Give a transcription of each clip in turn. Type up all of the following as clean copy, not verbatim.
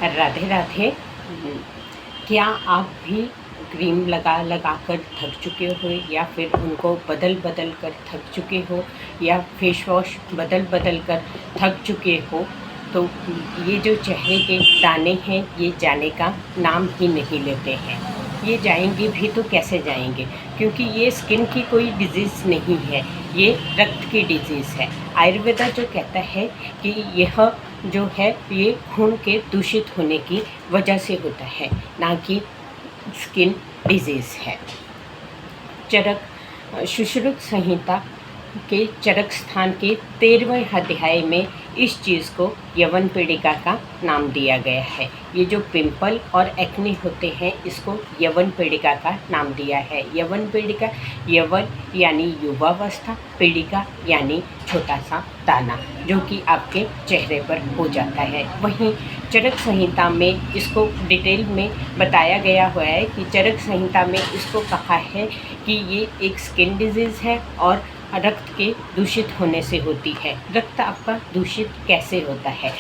राधे राधे। क्या आप भी क्रीम लगा कर थक चुके हो, या फिर उनको बदल बदल कर थक चुके हो, या फेस वॉश बदल बदल कर थक चुके हो? तो ये जो चेहरे के दाने हैं, ये जाने का नाम ही नहीं लेते हैं। ये जाएंगे भी तो कैसे जाएंगे, क्योंकि ये स्किन की कोई डिजीज़ नहीं है, ये रक्त की डिजीज़ है। आयुर्वेदा जो कहता है कि यह जो है ये खून के दूषित होने की वजह से होता है, ना कि स्किन डिजीज़ है। चरक सुश्रुत संहिता के चरक स्थान के 13वें अध्याय में इस चीज़ को यवन पीड़िका का नाम दिया गया है। ये जो पिंपल और एक्ने होते हैं, इसको यवन पीड़िका का नाम दिया है। यवन पीड़िका, यवन यानी युवावस्था, पीड़िका यानी छोटा सा दाना जो कि आपके चेहरे पर हो जाता है। वहीं चरक संहिता में इसको डिटेल में बताया गया हुआ है कि चरक संहिता में इसको कहा है कि ये एक स्किन डिजीज़ है और रक्त के दूषित होने से होती है। रक्त आपका दूषित कैसे होता है?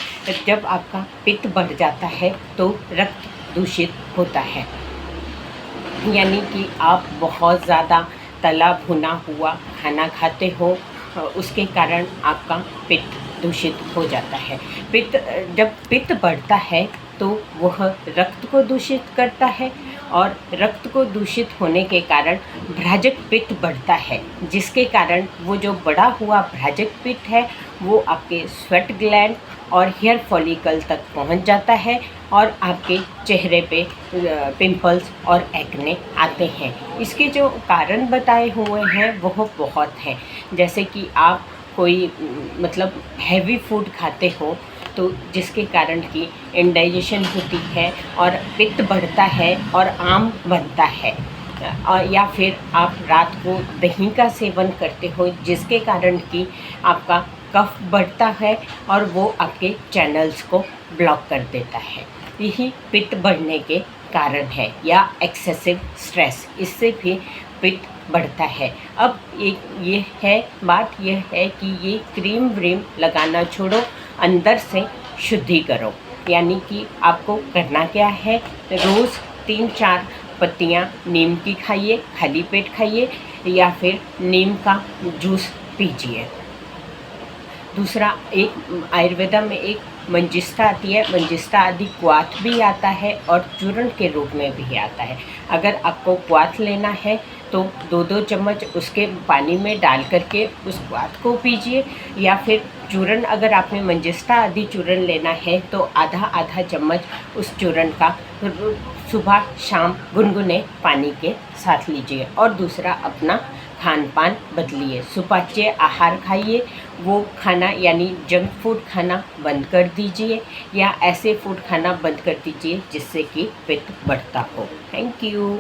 जब आपका पित्त बढ़ जाता है तो रक्त दूषित होता है, यानी कि आप बहुत ज़्यादा तला भुना हुआ खाना खाते हो, उसके कारण आपका पित्त दूषित हो जाता है। जब पित्त बढ़ता है तो वह रक्त को दूषित करता है, और रक्त को दूषित होने के कारण भ्राजक पित्त बढ़ता है, जिसके कारण वो जो बढ़ा हुआ भ्राजक पित्त है वो आपके स्वेट ग्लैंड और हेयर फॉलिकल तक पहुंच जाता है, और आपके चेहरे पे पिंपल्स और एक्ने आते हैं। इसके जो कारण बताए हुए हैं वह बहुत हैं, जैसे कि आप कोई मतलब हैवी फूड खाते हो तो जिसके कारण की इंडाइजेशन होती है और पित्त बढ़ता है और आम बनता है, और या फिर आप रात को दही का सेवन करते हो जिसके कारण कि आपका कफ बढ़ता है और वो आपके चैनल्स को ब्लॉक कर देता है। यही पित्त बढ़ने के कारण है, या एक्सेसिव स्ट्रेस, इससे भी पित्त बढ़ता है। अब बात यह है कि ये क्रीम व्रीम लगाना छोड़ो, अंदर से शुद्धि करो। यानी कि आपको करना क्या है, रोज़ 3-4 पत्तियाँ नीम की खाइए, खाली पेट खाइए, या फिर नीम का जूस पीजिए। दूसरा, एक आयुर्वेदा में एक मंजिष्ठा आती है, मंजिष्ठा आदि क्वाथ भी आता है और चूर्ण के रूप में भी आता है। अगर आपको क्वाथ लेना है तो 2-2 चम्मच उसके पानी में डाल करके उस क्वाथ को पीजिए, या फिर चूर्ण अगर आपने मंजिष्ठा आदि चूर्ण लेना है तो आधा चम्मच उस चूर्ण का सुबह शाम गुनगुने पानी के साथ लीजिए। और दूसरा, अपना खान पान बदलिए, सुपाच्य आहार खाइए, वो खाना यानी जंक फूड खाना बंद कर दीजिए, या ऐसे फूड खाना बंद कर दीजिए जिससे कि पित्त बढ़ता हो। Thank you.